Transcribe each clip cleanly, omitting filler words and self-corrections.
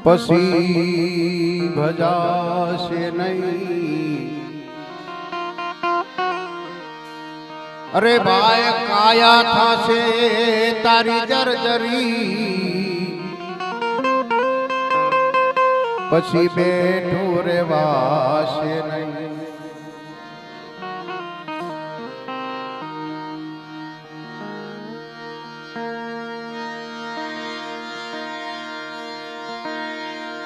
પછી ભજાશે નહીં। અરે ભાઈ કાયા થાશે તારી જર્જરી, પછી બેઠું રેવાશે નહીં।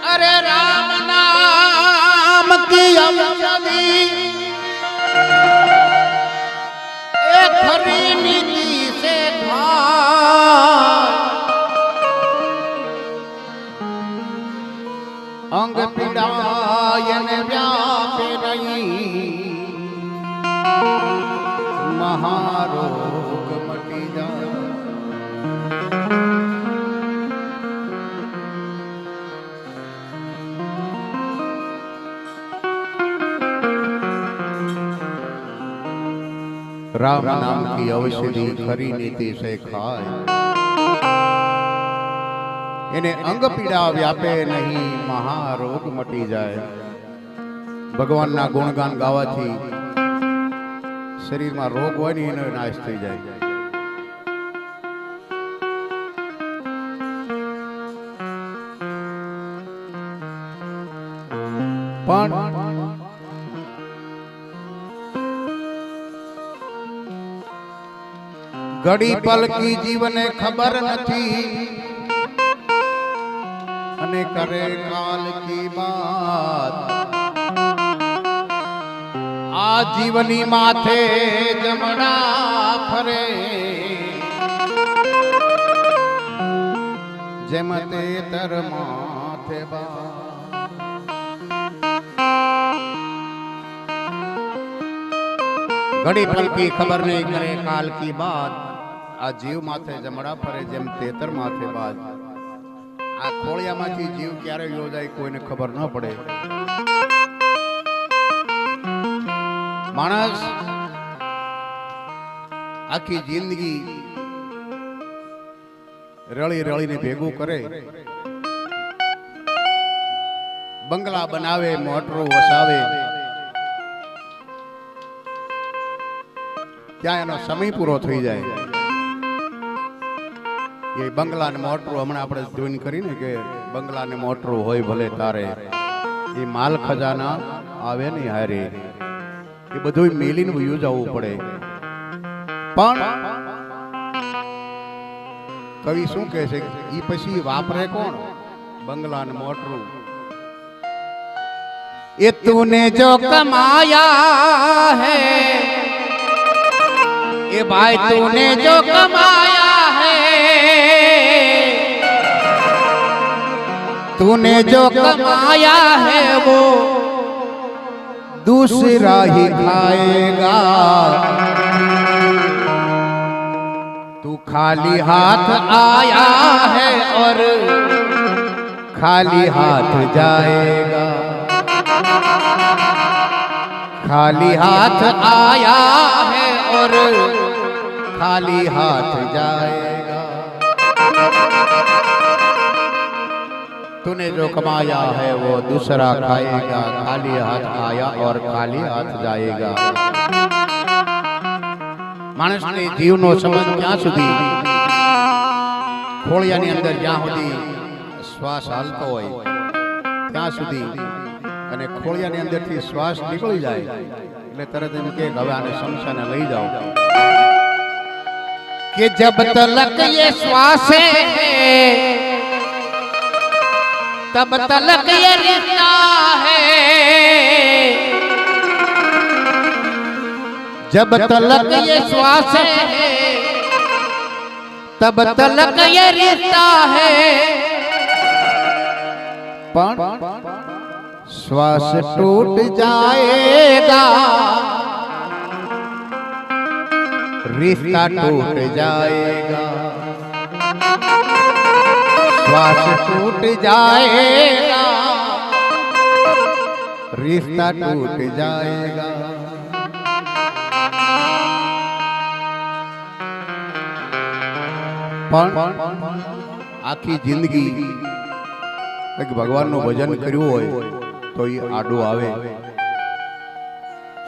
अरे राम नाम की औषधि एक खरी नीति से खाए, अंग पीड़ायन व्यापे नहीं, महारोग मटी जाए। राम नाम की औषधि खरी नीति से खाए, इन्हें अंग पीड़ा व्यापे नहीं, महारोग मटी जाए। भगवान ना गुणगान गावाथी शरीर में रोग होय ने एनो नाश थई जाए। पण घड़ी पल की जीवने खबर नथी, अने करे काल की बात। आ जीवनी माथे जमड़ा फरे, जमते तर माथे बात। घड़ी पल की खबर नहीं करे काल की बात। आ जीव माथे जमड़ा फरे जेम तेतर माथे बाज। आ खोलिया माथी जीव क्यारे योजाय कोईने खबर न पड़े। मानस आखी जिंदगी रली रली ने भेगू करे, बंगला बनावे, मोटरो वसावे, क्या एनो समय पूरो थई जाए। ये बंगला ने मोटरो हमने आपणे जोइन करीने के बंगला ने मोटरो होय भले तारे, ये माल खजाना आवे नहीं हारे, ये बधुं मेलीने वયું જવું પડે। पण कवि શું કહે છે, ઈ પછી વાપરે કોણ? बंगला ने मोटरो। ये तूने जो कमाया है, ये भाई तूने जो कमाया है, तूने जो कमाया है वो दूसरा ही खाएगा। तू खाली हाथ आया है और खाली हाथ जाएगा। खाली हाथ आया है और खाली हाथ जाएगा। तूने जो कमाया है वो दूसरा खाएगा। खाली हाथ आया और खाली हाथ जाएगा। मानस ने जीवनो संबंध क्या सुधी खोलियानी अंदर ज्यां सुधी श्वास हालतो होय त्यां सुधी, अने खोलियानी अंदरथी श्वास निकળી જાય એટલે તરત એમ કે હવે આને શમશાને લઈ જાઓ। कि जब तलक ये श्वास है तब तलक ये रिश्ता है। जब तलक ये श्वास है तब तलक ये रिश्ता है। पण श्वास टूट जाएगा, रिश्ता टूट जाएगा। श्वास टूट जाएगा, रिश्ता टूट जाएगा। પણ આખી જિંદગી કંઈક ભગવાનનું ભજન કર્યું હોય તો એ આડું આવે.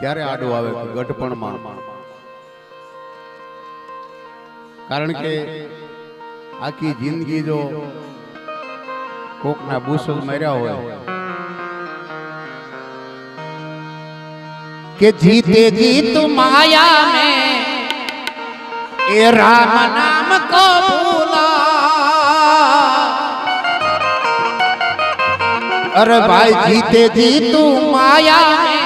ક્યારે આડું આવે? ગઢપણમાં. કારણ કે આખી જિંદગી જો કોકના બૂસ માર્યા હોય कि जीते जी तुम माया में ए राम नाम को भूला. अरे भाई जीते जी तुम माया में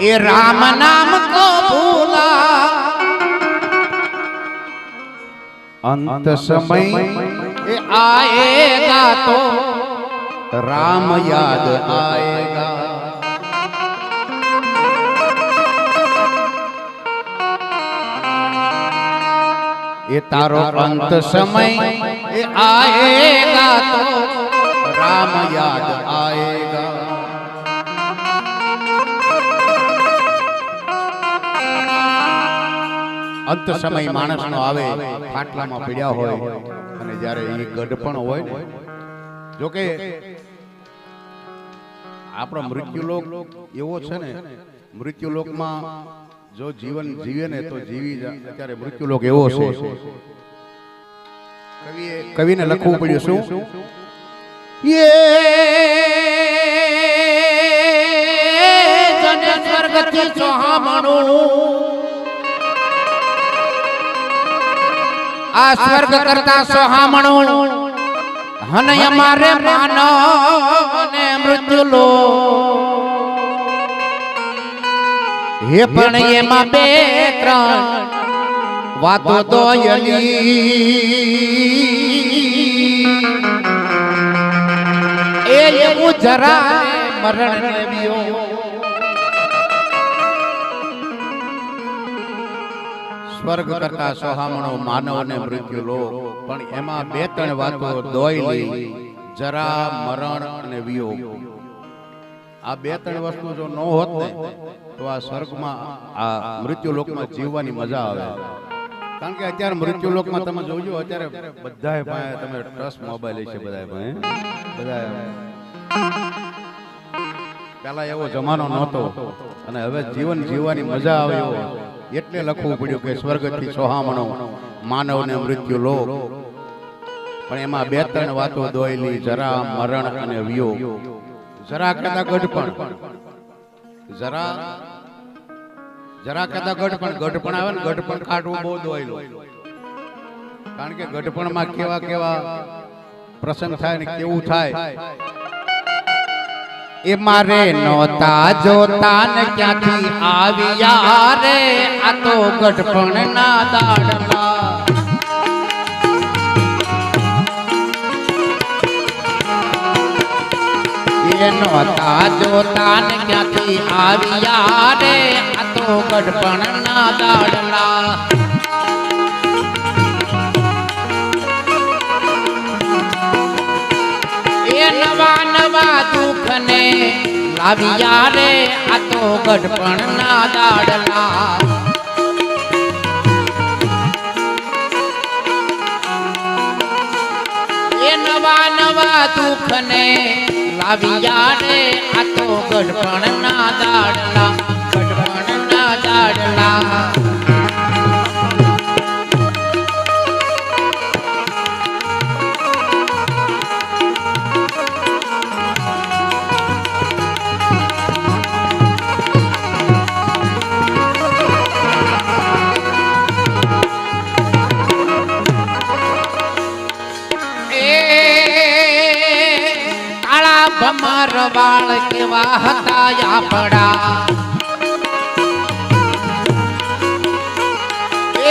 ए राम नाम को भूला. अंत समय ए आएगा तो राम याद आएगा. ये तारो अंत समय ए आएगा तो राम याद आएगा. અંત સમય માણસનો આવે, ખાટલામાં પીડ્યા હોય અને જ્યારે એ ગઢપણ હોય ને, જોકે આપણો મૃત્યુલોક એવો છે ને, મૃત્યુલોકમાં જો જીવન જીવે ને તો જીવી જાય. અત્યારે મૃત્યુલોક એવો છે, કવિને લખવું પડ્યું શું? ये जन स्वर्ग की सोहामणु आ स्वर्ग करता सोहामणु हन हमारे मानव ने मृत्यु लो हे पण एमा बे त्रण वातो दोयली એવું જરા મરણ લેવ્યો. સ્વર્ગ કરતા સોહામણો માનવ ને મૃત્યુ લો, પણ એમાં બે ત્રણ વાતો દોયલી, જરા, મરણ અને વિયોગ. આ બે ત્રણ વસ્તુ જો ન હોત ને તો આ સ્વર્ગમાં, આ મૃત્યુલોકમાં જીવવાની મજા આવે. કારણ કે અત્યારે મૃત્યુલોકમાં તમે જોજો, અત્યારે બધાય પાસે તમે ટચ મોબાઈલ છે, બધાય પાસે, બધાય. પેલા એવો જમાનો નહોતો અને હવે જીવન જીવવાની મજા આવે એવો, એટલે લખવું પડ્યું કે સ્વર્ગથી સોહામણો માનવને મૃત્યુ લો, પણ એમાં બે ત્રણ વાતો દોયલી, જરા, મરણ અને વિયોગ. જરા કહેતા ગઢપણ, જરા કહેતા ગઢપણ. ગઢપણ આવે ને, ગઢપણ કાઢવું બહુ દોયલું. કારણ કે ગઢપણમાં કેવા કેવા પ્રસંગ થાય ને કેવું થાય. એ મારે નોતા જોતા ને ક્યાંથી આવ્યા રે આ તો ગઢપણ ના દાડલા. એ નોતા જોતા ને ક્યાંથી આવ્યા રે આ તો ગઢપણ ના દાડલા. નવા નવા દુઃખ ને લાવ્યા રે આ તો ગઢપણ ના દાડલા. એ નવા નવા દુઃખ ને લાવ્યા રે આ તો ગઢપણ ના દાડલા, ગઢપણ ના દાડલા. ભમર વાળ કેવા હતા આપડા,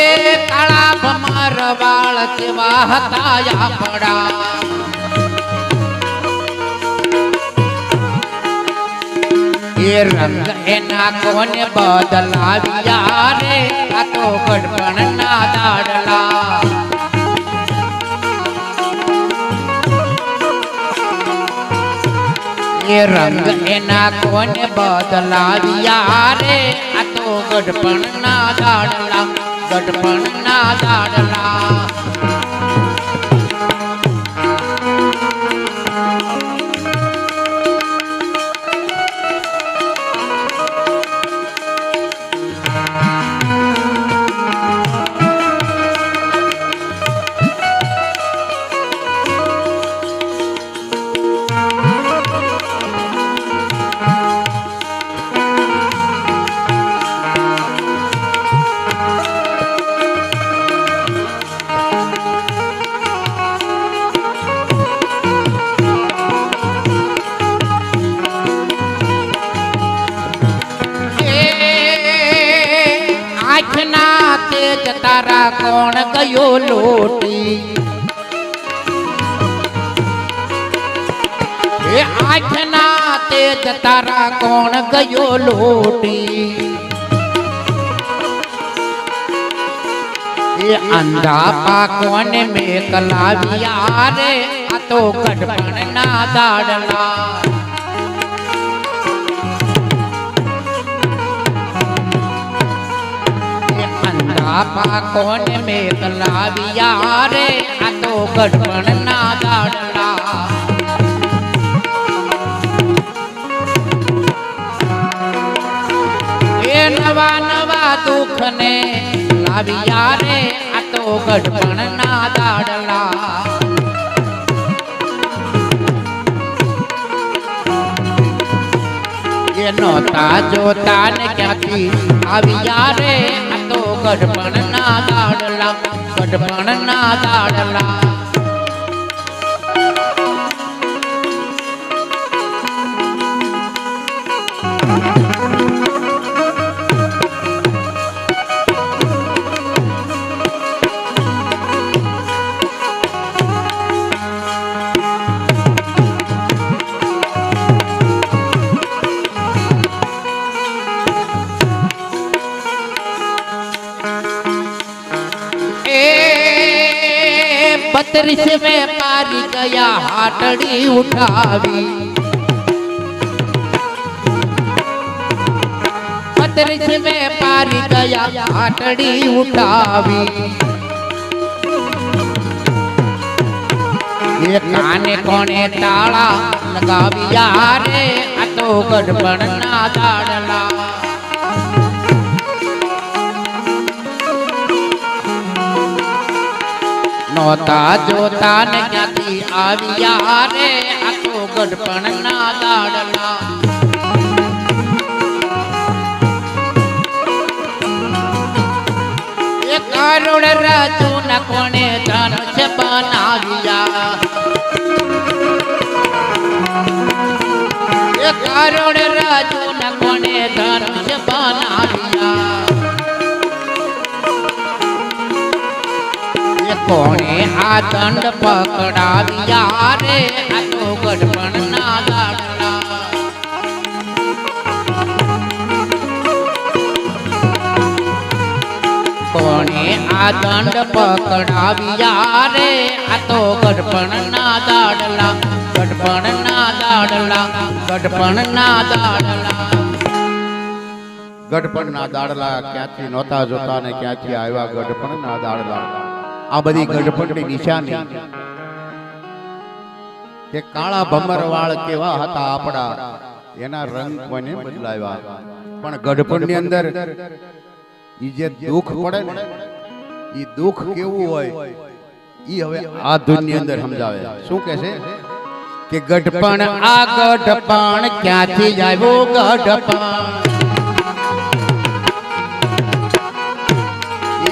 એ કાળા ભમર વાળ કેવા હતા આપડા. એ રંગ એના કોને બદલાવ્યા રે આ તો ગઢપણ ના દાડલા. એ રંગ એના કોને બદલાવ્યા રે આ તો ગઢપણ ના દાડલા, ગઢપણના દાડલા આંખના તેજ તારા કોણ ગયો લોટી એ આંખના તેજ તારા કોણ ગયો લોટી એ અંધા પાકોને મેકલાવ્યા રે આ તો ગઢપણના દાડલા પાકોને મેકલાવ્યા રે આ તો ગઢપણના દાડલા એ નવા નવા દુઃખને લાવ્યા રે આ તો ગઢપણના દાડલા એ નોતા જોતા ને ક્યાંથી આવ્યા રે ગઢપણના દાડલા ગઢપણના દાડલા बत्तीस में पारी गया हाटड़ी उठावी 32 में पारी गया हाटड़ी उठावी ये काने कोने ताला लगाविया रे आ तो गढ़पणना दाड़ला नोता जोता ने क्याथी आविया रे आ तो गढ़पणना दाड़ला ये करोड़ राजू न कोने धनुष बनाविया ये करोड़ राजू न कोने धनुष बनाविया कोने आ दंड पकड़ाविया रे आ तो गढ़पणना दाड़ला कोने आ दंड पकड़ाविया रे आ तो गढ़पणना दाड़ला गढ़पणना दाड़ला गढ़पणना दाड़ला ગઢપણના દાડલા ક્યાંથી નહોતા જોતા ને ક્યાંથી આવ્યા ગઢપણના દાડલા આ બધી ગઢપણની નિશાની કે કાળા ભમરવાળ કેવા હતા આપડા એના રંગ કોને બદલાવ્યા પણ ગઢપણની અંદર ઈ જે દુઃખ પડે ને ઈ દુઃખ કેવું હોય ઈ હવે આ ધૂનની અંદર સમજાવે શું કહે છે કે ગઢપણ આ ગઢપણ ક્યાંથી આવ્યો ગઢપણ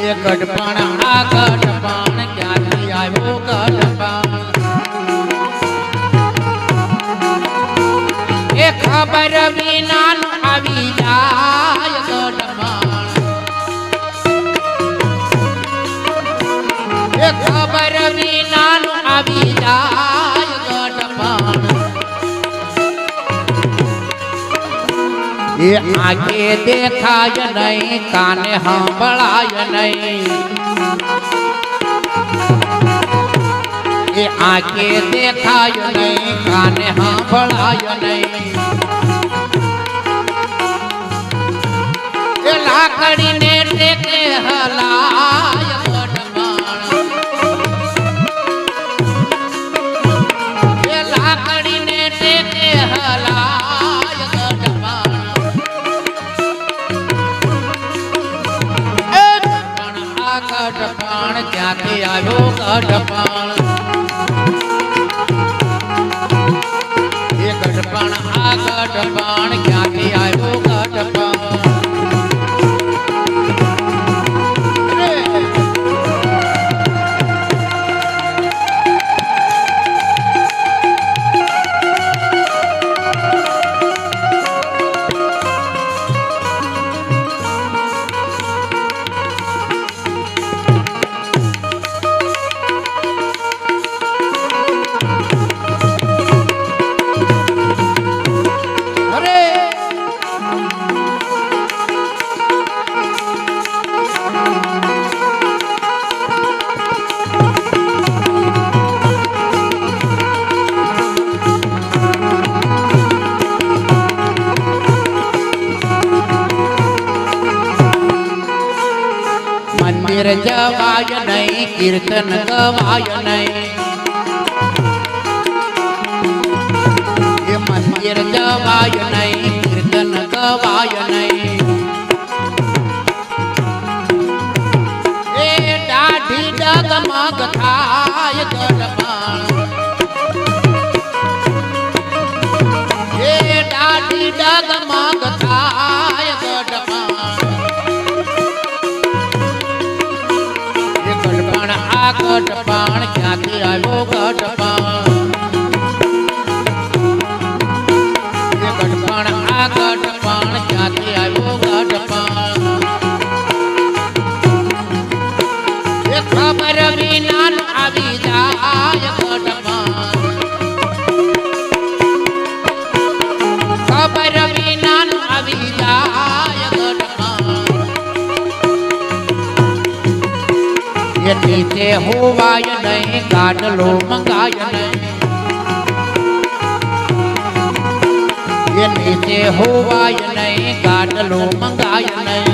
ये गढ़पण आ गढ़पण क्याथी आव्यो गढ़पण ए खबर विना आवी जाय गढ़पण ए खबर विना आवी जाय गढ़पण ये आगे देखाय नहीं काने सांभळाय नहीं ये आगे देखाय नहीं काने सांभळाय नहीं ये लाकड़ी ने ટેકે હલાય ગઢપણ એ લાકડીને ટેકે હલાય ગઢપણ એ પણ આ ગઢપણ ક્યાંથી આવ્યો ગઢપણ ગઢપણ આ ગઢપણ ક્યાંથી આવ્યો ગઢપણ મંદિર જવાય નહીં કીર્તન ગવાય નહીં એ મંદિર જવાય નહીં કીર્તન ગવાય નહીં એ દાઢી ડગમગ થાય ગઢપણ એ દાઢી ડગમગ થાય ગઢપણ આ ગઢપણ ક્યાંથી આવ્યો ગઢપણ એ ગઢપણ આ ગઢપણ ક્યાંથી આવ્યો ગઢપણ એ ખબર વિના આવી જાય ગઢપણ ખબર વિના આવી જાય ગઢપણ નીચે હોવાય નહીં ગાડલો મંગાય નહીં એ નીચે હોવાય નહીં ગાડલો મંગાય નહીં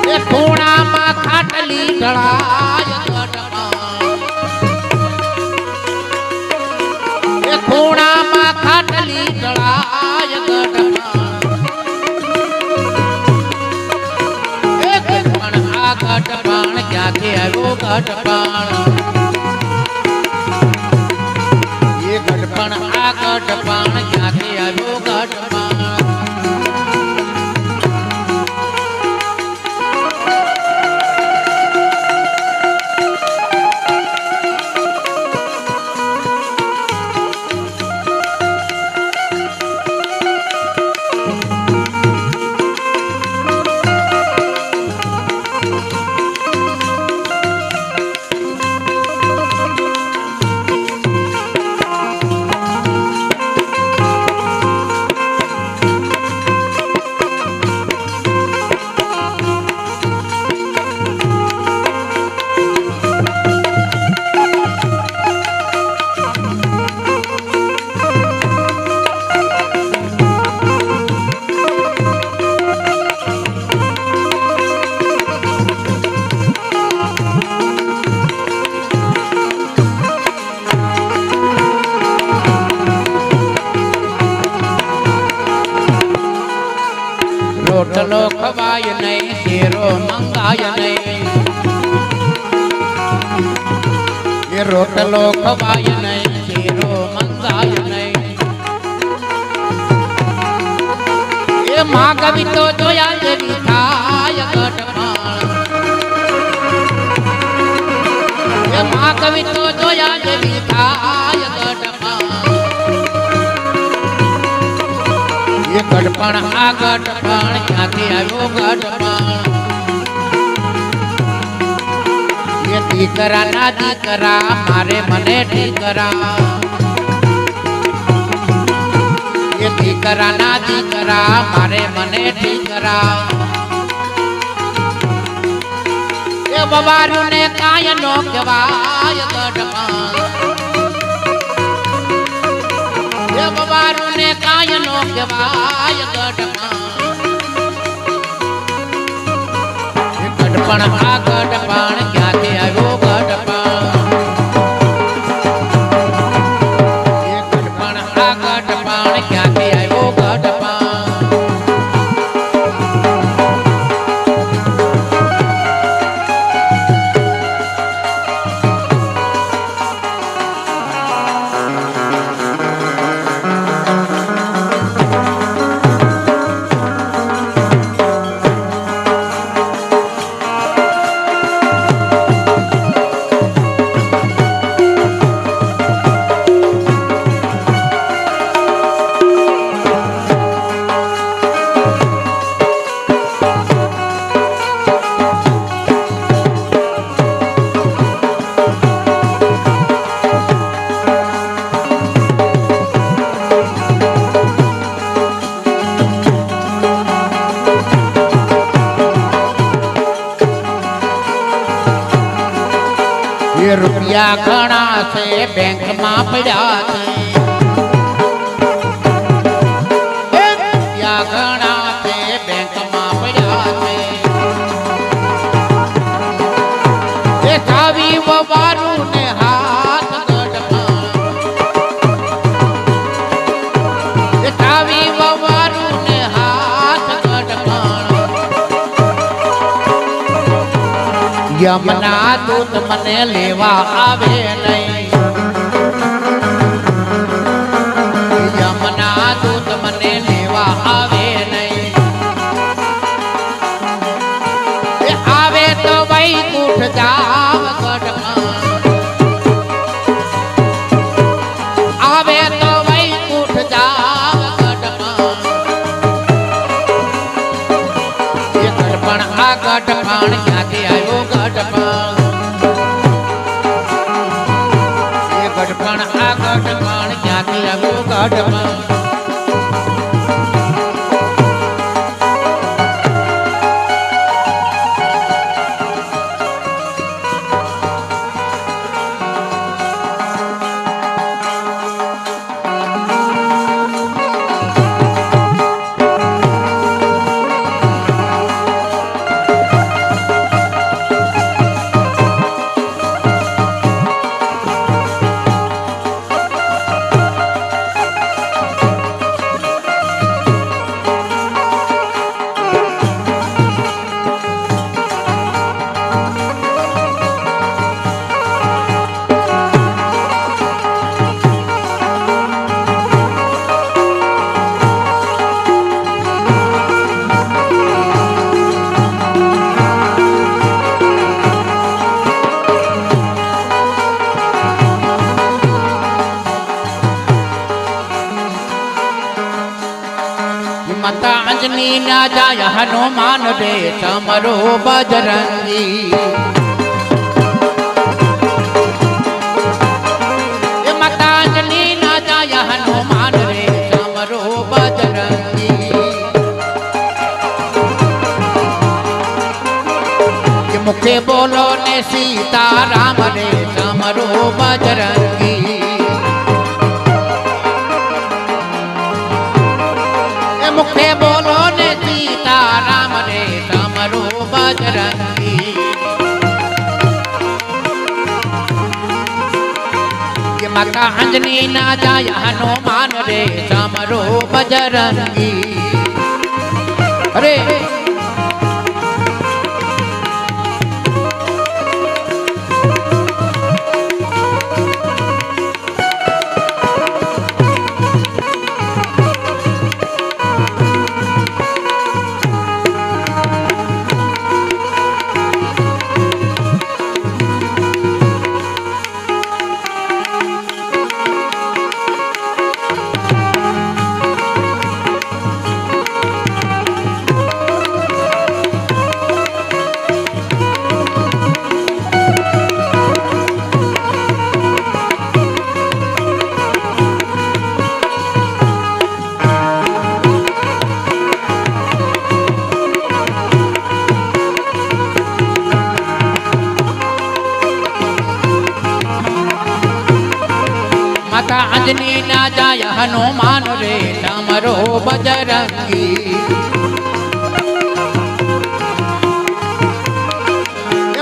એ ખૂણામાં ખાટલી ઢળાય ગઢપણ એ ખૂણામાં ખાટલી ઢળાય ગઢપણ ગઢપણ ક્યાંથી આવ્યો ગઢપણ એ ગઢપણ આ ગઢપણ ક્યાંથી આવ્યો ગઢપણ રોટલો ખવાય નહીં શેરો મંગાય નહીં એ રોટલો ખવાય નહીં શેરો મંગાય નહીં એ માગવી તો જોયા જેવી થાય ગઢપણ એ માગવી તો જોયા જેવી થાય ગઢપણ એ ગઢપણ આ ગઢપણ ક્યાંથી આવ્યો ગઢપણ એ દીકરા ના દીકરા મારે મને ઠીકરા એ દીકરા ના દીકરા મારે મને ઠીકરા એ બવારું ને કાય નો કહેવાય ગઢપણ એ બવારું ને કાય નો કહેવાય ગઢપણ ગઢપણ આ ગઢપણ ક્યાંથી આવ્યો ગઢપણ એ ગઢપણ આ ગઢપણ ક્યાંથી આવ્યો ગઢપણ રૂપિયા ઘણા છે બેંકમાં પડ્યા છે રૂપિયા ઘણા છે બેંકમાં પડ્યા છે એ ચાવી વવારું ને હાથ ગઢપણ એ ચાવી વવારું ને હાથ ગઢપણ યમના દૂત મને લેવા આવે નહીં યમના દૂત મને લેવા આવે નહીં એ આવે તો વૈકુંઠ જાવ ગઢપણ આવે તો વૈકુંઠ જાવ ગઢપણ એ ગઢપણ આ ગઢપણ ક્યાંથી આવ્યો ગઢપણ એ ગઢપણ આ ગઢપણ ક્યાંથી આવ્યો ગઢપણ માતા અંજની ના જાય હનુમાન રે ચમરો બજરંગી એ માતા અંજની ના જાય હનુમાન રે ચમરો બજરંગી એ મુખે બોલો ને સીતારામ રે ચમરો બજરંગી મુખે બોલો ને સીતારામ રે ચમરો બજરંગી કે માતા અંજની ના જાય હનુમાન રે ચમરો બજરંગી અરે અંજની ના જાય હનુમાન રે ચમરો બજરંગી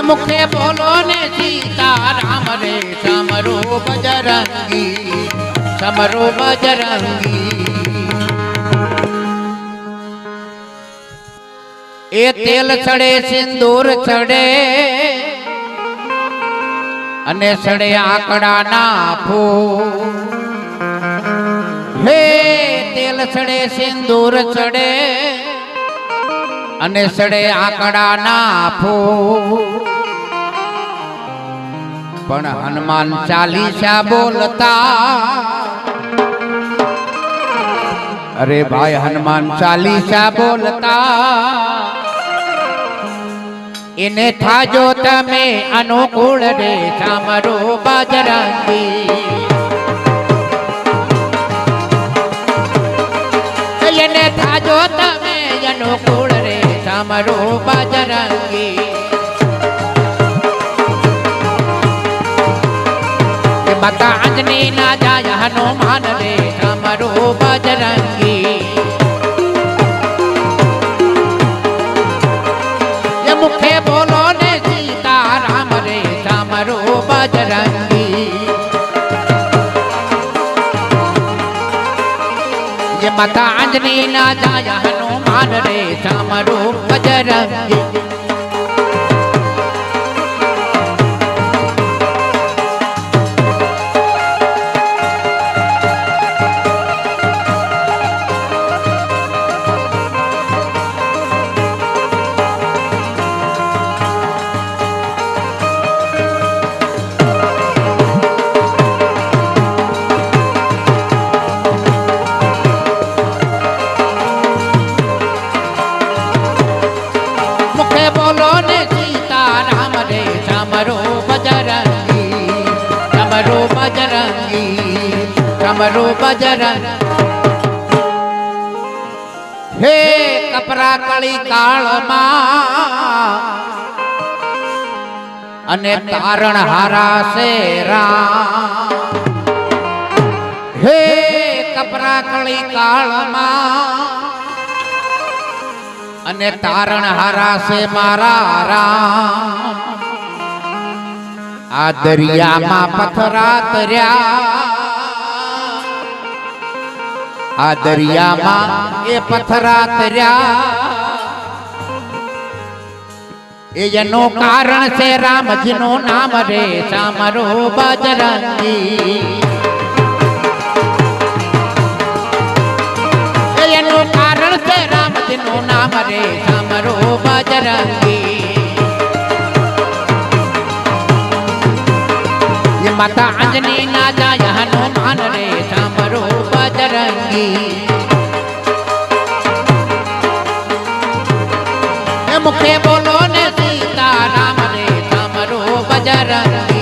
मुखे बोलो ने सीता राम रे समरो बजरंगी समरो बजरंगी ए तेल चढ़े सिंदूर चढ़े अने सड़े आकड़ा ना फूल हे तेल चढ़े सिंदूर चढ़े अने सड़े आकड़ा ना फूल पण हनुमान चालीसा बोलता अरे भाई हनुमान चालीसा बोलता इने था जो तमे अनुकूल रे समरो बजरंगी इने था जो तमे अनुकूल रे समरो बजरंगी माता अंजनी ना जाय हनुमान रे समरो बजरंगी ये मुखे बोलो ने सीता राम रे समरो बजरंगी ये माता अंजनी ना जाय हनुमान रे समरो बजरंगी समरो बजरंग हे कपरा कली काल अने तारण हारा से हे कपरा कली काल अने तारण हारा से मारा राम आ दरिया मा पथरा तरया आ दरिया मा ए पथरा तरया ए जनो कारण से राम जिनो नाम रे समरो बजरंगी ए जनो कारण से राम जिनो नाम रे समरो बजरंगी ये माता अंजनी ना जाय हनुमान रे समरो बजरंगी ए मुखे बोलो ने सीता राम रे समरो बजरंगी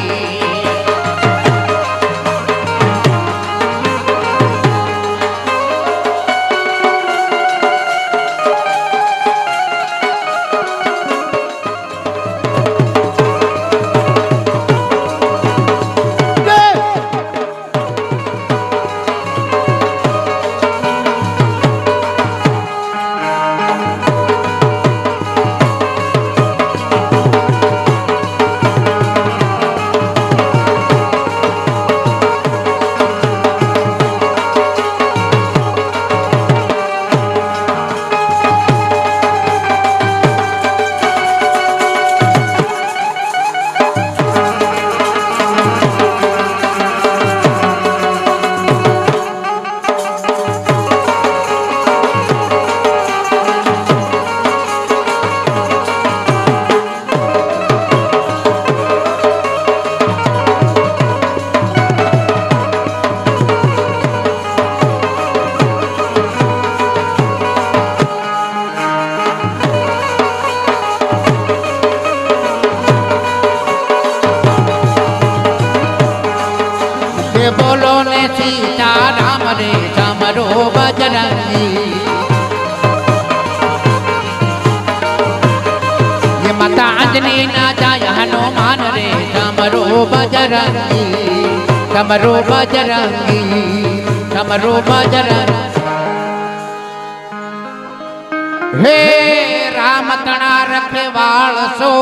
बोलो ने सीता राम रे समरो बजरंगी ये माता अंजनी ना जाय हनुमान रे समरो बजरंगी समरो बजरंगी समरो बजरंगी हे राम तना रखवाल सो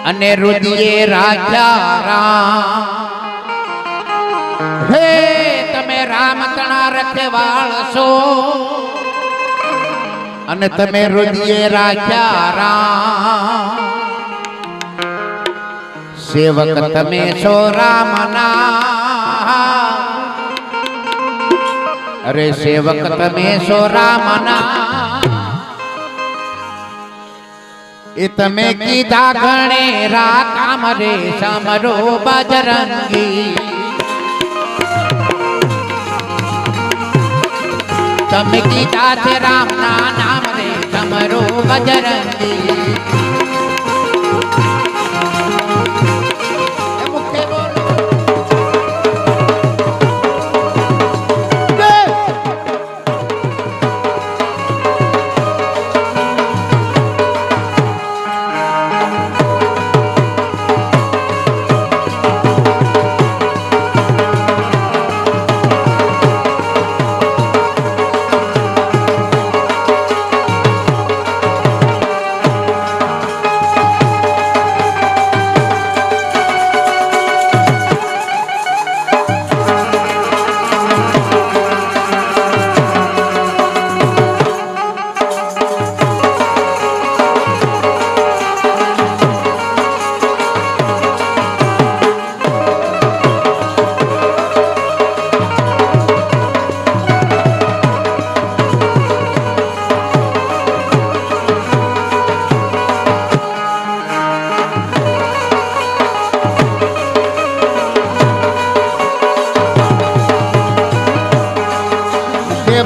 અને રુદિયે રાખ્યા રામ હે તમે રામ તણા રખવાળ છો અને તમે રુદિયે રાખ્યા રામ સેવક તમે છો રામના અરે સેવક તમે છો રામના એ તમે કીધા ગણે રામ રે સમરો બજરંગી તમે કીધા છે રામ ના નામ રે સમરો બજરંગી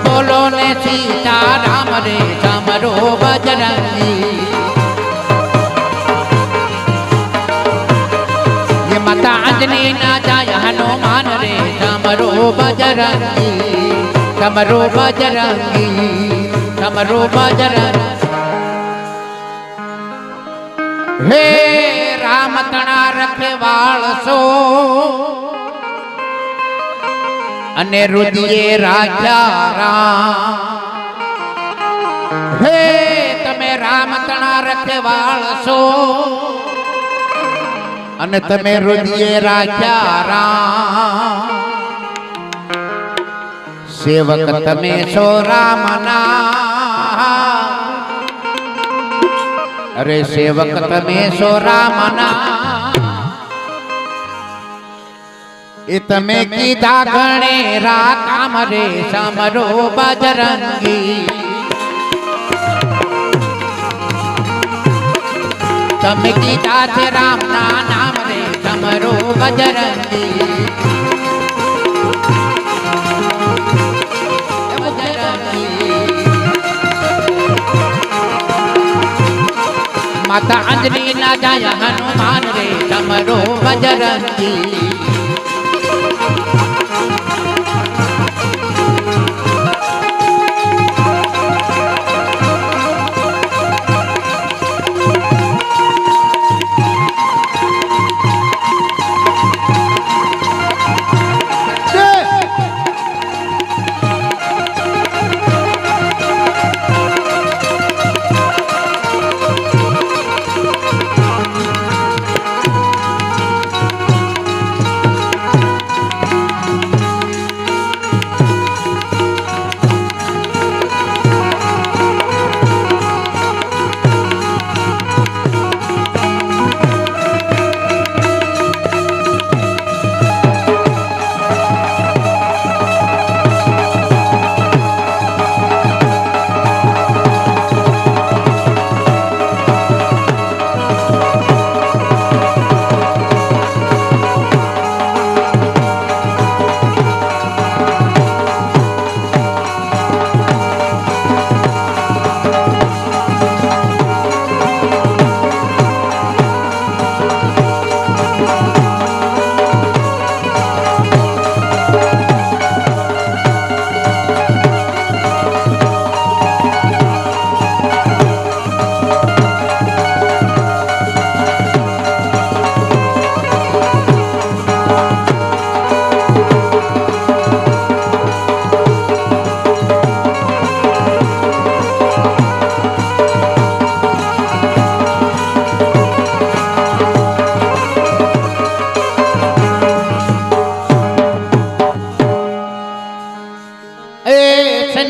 બોલો ને સીતારામ રે સમરો બજરંગી ये माता अंजनी ना जाय हनुमान रे समरो बजरंगी समरो बजरंगी समरो बजरंगी हे राम तणा रखवाळ सो અને રુદિયે રાખ્યા રામ હે તમે રામ તણા રખવાળ છો અને તમે રુદિયે રાખ્યા રામ સેવક તમે છો રામના અરે સેવક તમે છો રામના એ તમે કીધા ગણે રામ રે સમરો બજરંગી તમે કીધા છે રામ ના નામ રે સમરો બજરંગી માતા અંજની ના જાય હનુમાન રે સમરો બજરંગી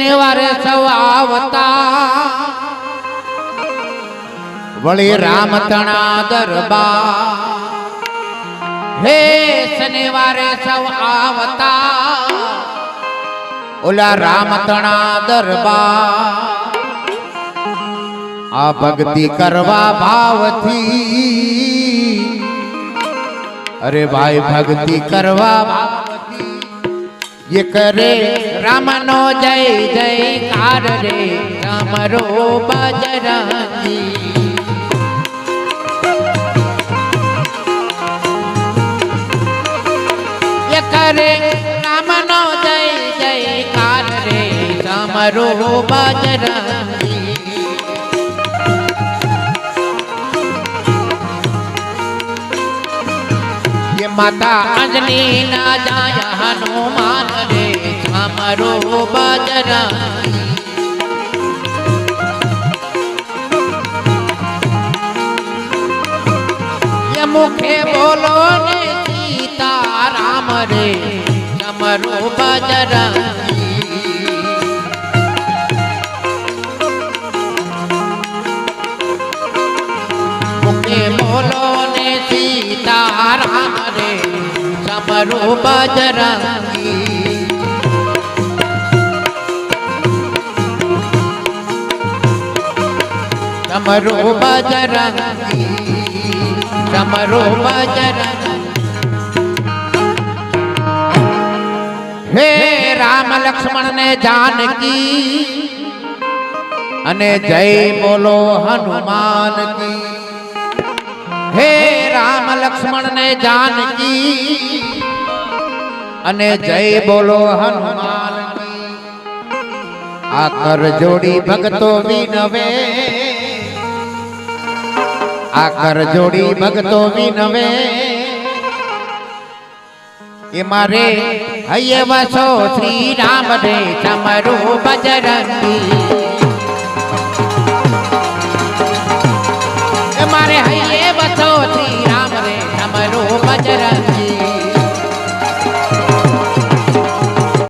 શનિવારે સૌ આવતા વળી રામ તણા દરબાર હે શનિવારે સૌ આવતા ઓલા રામ તણા દરબાર આ ભક્તિ કરવા ભાવથી અરે ભાઈ ભક્તિ કરવા ભાવથી ये करे रामनो जय जयकार रे रामरो बजरंगी ये करे रामनो जय जयकार रे रामरो बजरंगी ये माता अंजनी ना जाया हनुमान रे हमरो बजरंगी ये मुखे बोलो ने सीता राम रे हमरो बजरंगी मुखे बोलो ने सीता राम रे समरो बजरंगी समरो बजरंगी समरो बजरंगी हे राम लक्ष्मण ने जानकी अने जय बोलो हनुमान की हे राम लक्ष्मण ने जानकी अने जय बोलो हनुमान की आकर जोड़ी भगतो विनवे आकर जोड़ी भगतो विनवे ये मारे हये वसो श्री राम रे समरो बजरंगी